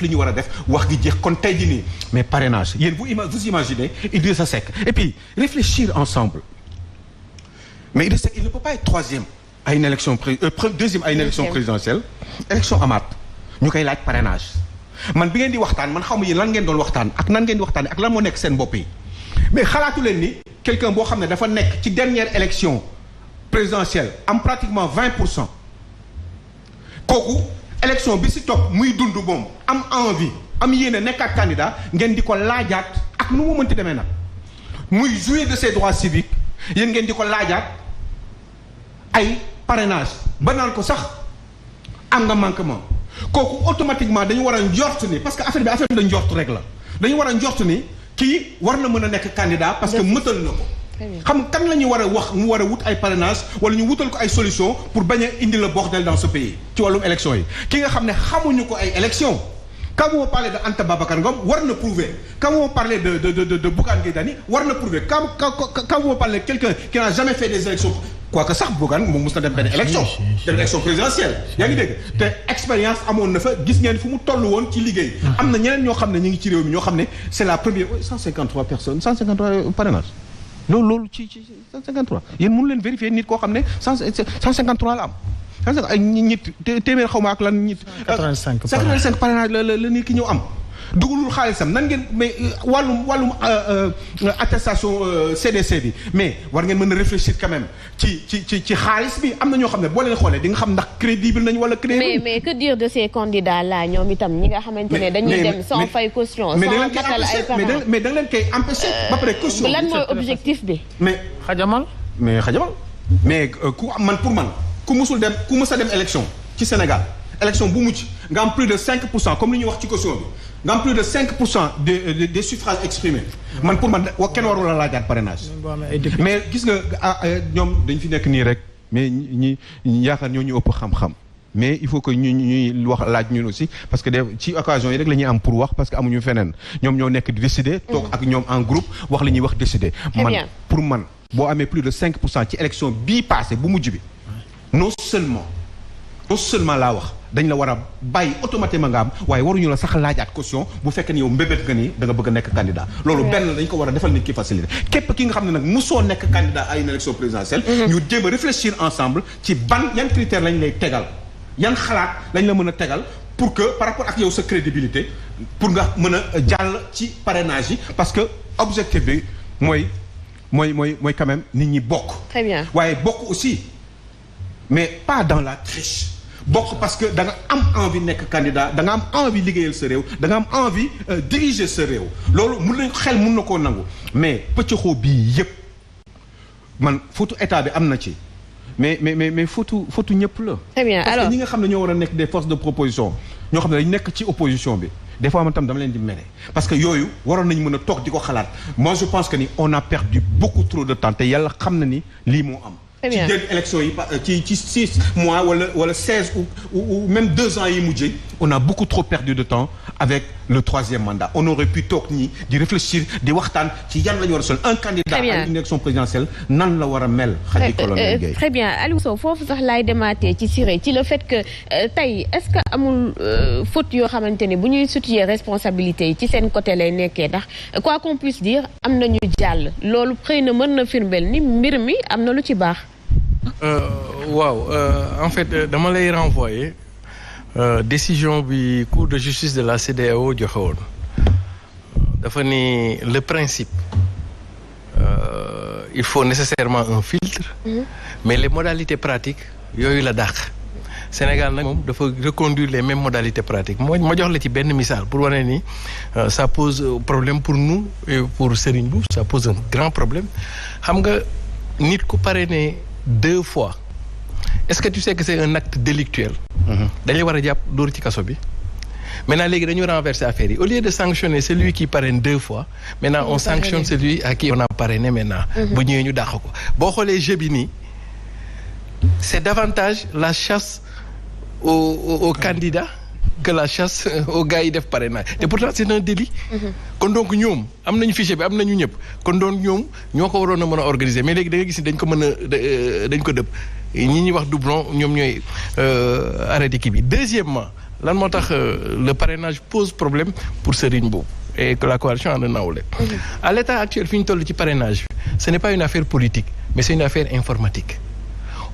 li ñu war a def wax gi jeex kon tey jii nii mais parrainage yéen vous imaginez Idrissa Seck et puis réfléchir ensemble mais Idrissa Seck il ne peut pas être troisième à une élection deuxième à une élection présidentielle élection amaat ñu koy laaj parrainage man bi ngeen di waxtaan man xaw ma yéen lan ngeen doon waxtaan ak nan ngeen di waxtaan ak lan moo nekk seen bopp yi mais xalaatu leen ni quelqu'un boo xam ne dafa nekk ci dernière élection présidentielle am pratiquement 20% kooku élection bi si topp muy dund moom am envie am yéene nekkaat candidat ngeen di ko laajaat ak nu mu mënti demee nag muy jouir de ses droits civiques yéen ngeen di ko laajaat ay parrainage ba naan ko sax am nga manquement kooku automatiquement dañu war a njort ni parce que affaire de njort rek la dañu war a njort ni kii war na mën a nekk candidat parce que mëtal na ko xam kan la ñu war a wax mu war a wut ay parrainage wala ñu wutal ko ay solution pour bañ a indi le bordel dans ce pays ci wàllum élection yi ki nga xam ne xamuñu ko ay élection quand vous parlez de Anta Babacar Ngom war na prouver quand vous parlez de Bougane Gueye Dany war na prouver quand vous parlez de quelqu'un qui n'a jamais fait des élections quoique sax Bougane moom mos na dem benn élection présidentielle yaa ngi dégg te expérience amoon na fa gis ngeen fu mu toll woon ci liggéey am na ñeneen ñoo xam ne ñu ngi ci réew mi ñoo xam ne c'est la première 153 personnes 153 parrainage loolu ci 153 yéen mënu leen vérifier nit koo xam ne 153 la am ay nit téeméer xaw ma ak lan nit 85 parrainage la nit ki ñëw am dugalul xaalisam nan ngeen mais wàllum attestation CDC bi mais war ngeen mën a réfléchir quand même ci xaalis bi am na ñoo xam ne boo leen xoolee di nga xam ndax crédible nañu wala crédible mais que dire de ces candidats là ñoom itam ñi nga xamante ne dañuy dem sans fay caution sans matal ay parrain mais da nga leen koy empêcher ba pare caution lan mooy objectif bi mais xajamal mais ku man pour man ku musul dem ku mus a dem élection ci Sénégal élection bu mucc nga am plus de 5% comme li ñuy wax ci caution bi nga am plus de 5% des suffrages exprimés man pour man kenn warul la laajaat parrainage mais gis nga ñoom dañ fi nekk nii rek mais ñi yaakaar ñoo ñu ëpp xam-xam mais il faut que ñuy wax laaj ñun aussi parce que ci occasion yi rek la ñuy am pour wax parce que amuñu feneen ñoom ñoo nekk di décider toog ak ñoom en groupe wax li ñuy wax décider man pour man boo amee plus de 5% ci élection bii passé bu mujj bi non seulement laa wax dañ la war a bàyyi automatiquement nga am waaye waruñu la sax laajaat caution bu fekkee ni yow mbébét nga ni da nga bëgg a nekk candidat loolu benn dañ ko war a defal nit ki facilité képp ki nga xam ne nag mosoo nekk candidat à une élection présidentielle ñu jéem a réfléchir ensemble ci yan critère lañ lay tegal yan xalaat lañ la mën a tegal pour que par rapport ak yow sa crédibilité pour nga mën a jàll ci parrainage yi parce que objectif bi mooy quand même nit ñi bokk très bien waaye bokk aussi mais pas dans la triche bokk parce que da nga am envie nekk candidat da nga am envie liggéeyal sa réew da nga am envie diriger sa réew loolu mun na koo nangu mais pëccëxoo bii yëpp man fautu état bi am na ci mais fautu ñëpp la. très bien parce que ñi nga xam ne ñoo war a nekk des forces de proposition ñoo xam ne dañu nekk ci opposition bi des fois man tam dama leen di mere parce que yooyu waroon nañu mën a toog di ko xalaat moi je pense que ni on a perdu beaucoup trop de temps te yàlla xam na ni lii moo am. ci jël élection yi ci 6 mois wala 16 ou même 2 ans yi mujjee on a beaucoup trop perdu de temps avec le 3e mandat on aurait pu toog ñi di réfléchir di waxtaan ci yan la ñu war a sol un candidat à une élection présidentielle nan la war a mel xadi colonel Guèye très bien Aliou Sow foofu sax laay demaatee ci Siré ci le fait que tey est-ce que amul faute yoo xamante ni bu ñuy situer responsabilité yi ci seen côté lay nekkee ndax quoi qu'on puisse dire am nañu jàll loolu xëy na mën na firndeel ni mbir mi am na lu ci baax waaw en fait dama lay renvoyer décision bi cour de justice de la CEDEAO joxe woon dafa ni le principe il faut nécessairement un filtre mais les modalités pratiques yooyu la dàq Sénégal nag moom dafa reconduire les mêmes modalités pratiques ma jox la ci benn misaal pour wane ni ça pose problème pour nous et pour Serigne Mboup ça pose un grand problème xam nga nit ku parrainé 2 fois est-ce que tu sais que c'est un acte délictuel dañuy war a jàpp dóor ci kaso bi maintenant léegi dañu renverser affaire yi au lieu de sanctionner celui qui parraine 2 fois maintenant on sanctionne celui à qui on a parrainé maintenant bu ñëwee ñu dàq ko boo xoolee jeu bi nii c'est davantage la chasse aux candidats que la chasse aux gars yi def parrainage te pourtant c'est un délit kon donc ñoom am nañu fichier bi am nañu ñëpp kon donc ñoom ñoo ko waroon a mën a organiser mais léegi da nga gis ni dañ ko mën a dañ ko dëpp ñi ñuy wax doublon ñoom ñooy arrêté kii bi deuxièmement lan moo tax le parrainage pose problème pour Serigne Mboup et que la coalition en a nawle. À l'état actuel fi ñu toll ci parrainage bi ce n'est pas une affaire politique mais c'est une affaire informatique.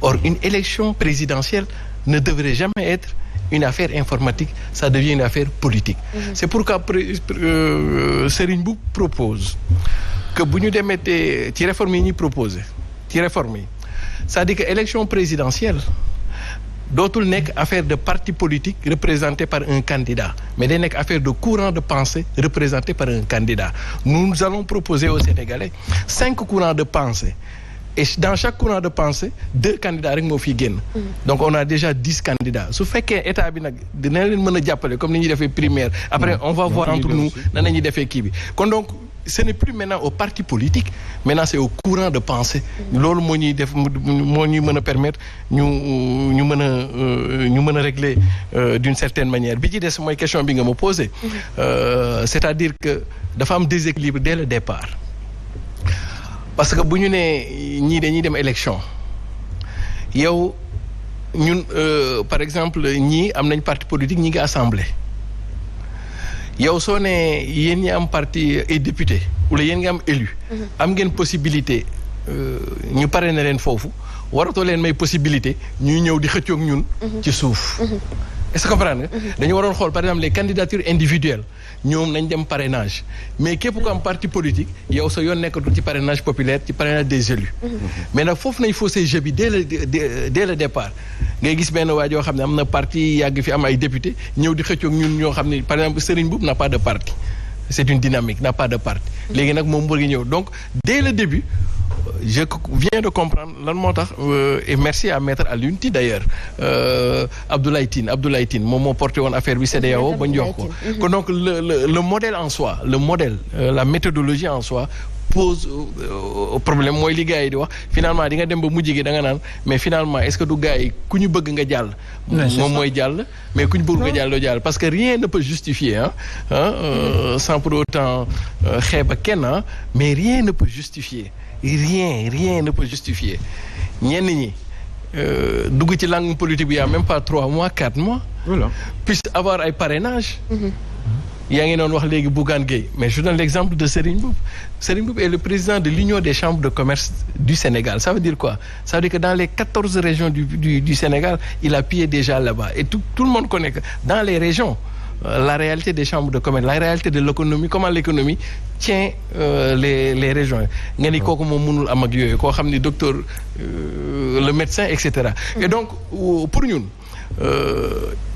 Or une élection présidentielle ne devrait jamais être une affaire informatique, ça devient une affaire politique. C'est pourquoi Serigne Mboup propose que bu ñu demetee ci réforme yi ñuy proposé ci réforme yi c'est-à-dire que élection présidentielle dootul nekk affaire de parti politique représenté par un candidat mais day nekk affaire de courant de pensée représenté par un candidat. Nous allons proposer aux Sénégalais 5 courants de pensée et dans chaque courant de pensée 2 candidats rek moo fi génn. Donc on a déjà 10 candidats su fekkee état bi nag dina leen mën a jàppale comme ni ñuy defee primaire après on va voir entre nous nan la ñuy defee kii bi kon donc ce n'est plus maintenant au parti politique maintenant c'est au courant de pensée loolu moo ñuy def moo ñuy mën a permettre ñu mën a régler d'une certaine manière bi ci des mooy question bi nga ma posé c'est-à-dire que dafa am déséquilibre dès le départ parce que bu ñu nee ñii dañuy dem élection yow ñun par exemple ñii am nañ parti politique ñi ngi assemblée yow soo ne yéen ñi am parti et député wala yéen nga am élu am ngeen possibilité ñu parrainer leen foofu waratoo leen may possibilité ñuy ñëw di xëccoog ñun ci suuf est-ce que comprendre nga dañu waroon xool par exemple les candidatures individuelles ñoom nañ dem parrainage mais képp ko am parti politique yow sa yoon nekkatul ci parrainage populaire ci parrainage des élus mais nag foofu nañ faussé jeu bi dès le départ ngay gis benn waa joo xam ne am na parti yàgg fi am ay député ñëw di xëccoog ñun ñoo xam ne par exemple Serigne Mboup n'a pas de parti c'est une dynamique n'a pas de parti léegi nag moom bëgg ñëw donc dès le début je viens de comprendre lan moo tax et merci à maître Alioune Tine d'ailleurs Abdoulaye Tine moom moo porté woon affaire bi CEDEAO ba ñu jox ko kon donc le modèle en soi la méthodologie en soi pose problème mooy li gars yi di wax finalement di nga dem ba mujj gi da nga naan mais finalement est-ce que du gars yi ku ñu bëgg nga jàll moom mooy jàll mais ku ñu bëgg nga jàll doo jàll parce que rien ne peut justifier sans pour autant xeeba kenn mais rien ne peut justifier rien ne peut justifier ñenn ñi dugg ci langue politique bi y a même pas 3 mois 4 mois voilà puisse avoir ay parrainage yaa ngi doon wax léegi Bougane Gueye mais je donne l'exemple de Serigne Mboup. Serigne Mboup est le président de l'Union des chambres de commerce du Sénégal. Ça veut dire quoi? Ça veut dire que dans les 14 régions du Sénégal, il a pillé déjà là-bas. Et tout le monde connaît que dans les régions, la réalité des chambres de commerce, la réalité de l'économie, comment l'économie tient les régions. Nga ni kooku moom mënul am ak yooyu koo xam ni docteur le médecin et cetera. Et donc pour ñun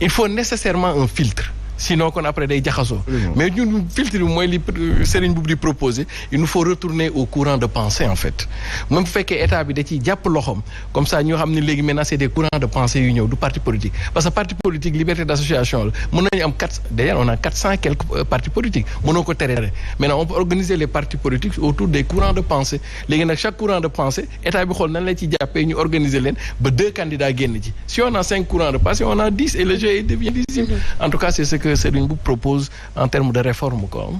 il faut nécessairement un filtre. Sinon kon après day jaxasoo mais ñun filtre bi mooy li Serigne Mboup di proposer il nous faut retourner au courant de pensée en fait même bu fekkee état bi da ciy jàpp loxoom comme ça ñoo xam ne léegi maintenant c'est des courants de pensée yu ñëw du parti politique parce que parti politique liberté d'association la mën nañu am d'ailleurs on a 400 quelques partis politiques mënoo ko tere maintenant on peut organiser les partis politiques autour des courants de pensée léegi nag chaque courant de pensée état bi xool nan la ci jàppee ñu organiser leen ba 2 candidats génn ci si on a 5 courants de pensée on a 10 et le jeu devient lisible en tout cas c'est ce que Serigne Mboup propose en termes de réforme quoi.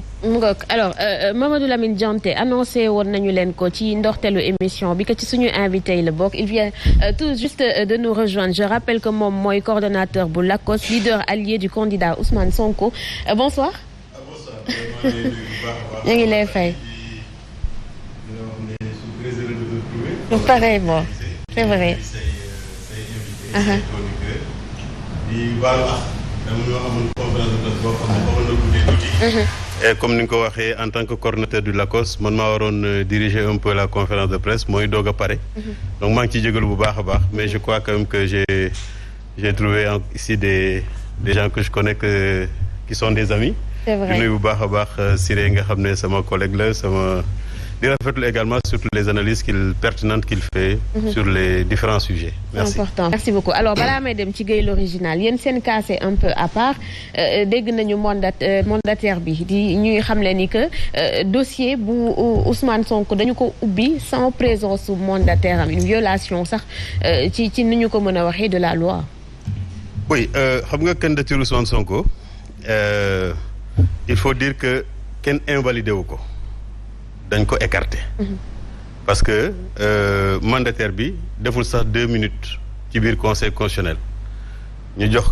Alors Mamadou Lamine Dianté annoncé woon nañu leen ko ci ndorteelu émission bi que ci suñu invité yi la bokk il vient tout juste de nous rejoindre je rappelle que moom mooy coordonnateur bu LACOS leader allié du candidat Ousmane Sonko bonsoir. Bonsoir. ñu ngi lay fay. Pareillement c'est vrai. Et comme ni nga ko waxee en tant que coordonnateur du LACOS man maa waroon diriger un peu la conférence de presse mooy doog a pare. Donc maa ngi ciy jégalu bu baax a baax mais je crois quand même que j'ai trouvé ici des gens que je connais qui sont des amis. C'est vrai di nuyu bu baax a baax Siré nga xam ne sama collègue la sama. di rafetlu également surtout les analyses pertinentes qu'il fait sur les différents sujets. Merci. Important. Merci beaucoup. Alors balaa may dem ci Gueye l'original yéen seen cas c'est un peu à part dégg nañu mandataire bi di ñuy xamle ni que dossier bu Ousmane Sonko dañu ko ubbi sans présence su mandataire am une violation sax ci ni ñu ko mën a waxee de la loi. Oui xam nga candidature Ousmane Sonko il faut dire que kenn invalidé wu ko. dañ ko écarté parce que mandataire bi deful sax 2 minutes ci biir conseil constitutionnel ñu jox